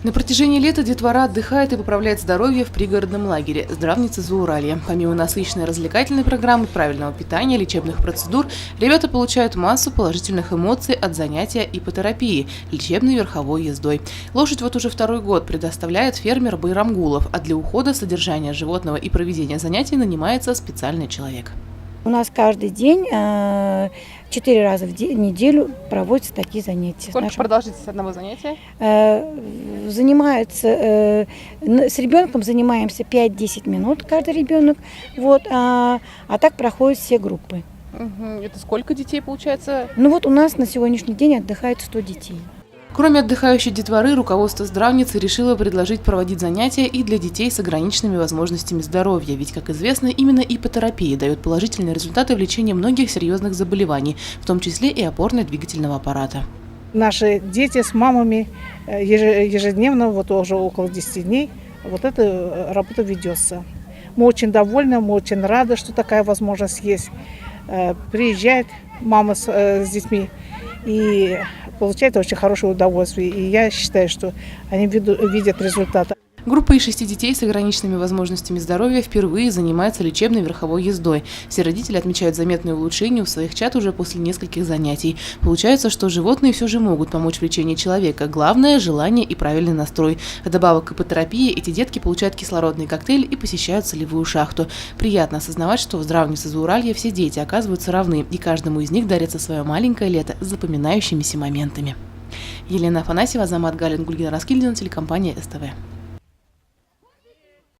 На протяжении лета детвора отдыхает и поправляет здоровье в пригородном лагере «Здравница Зауралья». Помимо насыщенной развлекательной программы, правильного питания, лечебных процедур, ребята получают массу положительных эмоций от занятия иппотерапии – лечебной верховой ездой. Лошадь вот уже второй год предоставляет фермер Байрамгулов, а для ухода, содержания животного и проведения занятий нанимается специальный человек. У нас каждый день 4 раза в неделю проводятся такие занятия. Сколько продолжительность одного занятия? Занимаются с ребенком занимаемся 5-10 минут каждый ребенок, вот, а так проходят все группы. Это сколько детей получается? Ну вот у нас на сегодняшний день отдыхает 100 детей. Кроме отдыхающей детворы, руководство здравницы решило предложить проводить занятия и для детей с ограниченными возможностями здоровья. Ведь, как известно, именно иппотерапия дает положительные результаты в лечении многих серьезных заболеваний, в том числе и опорно-двигательного аппарата. Наши дети с мамами ежедневно, вот уже около 10 дней, вот эта работа ведется. Мы очень довольны, мы очень рады, что такая возможность есть. Приезжает мама с детьми и получает очень хорошее удовольствие. И я считаю, что они видят результаты. Группа из 6 детей с ограниченными возможностями здоровья впервые занимается лечебной верховой ездой. Все родители отмечают заметные улучшения у своих чад уже после нескольких занятий. Получается, что животные все же могут помочь в лечении человека. Главное – желание и правильный настрой. Вдобавок к иппотерапии эти детки получают кислородный коктейль и посещают солевую шахту. Приятно осознавать, что в здравнице Зауралья все дети оказываются равны, и каждому из них дарится свое маленькое лето с запоминающимися моментами. Елена Афанасьева, Азамат Галин, Гульгина Раскильдина, телекомпания СТВ.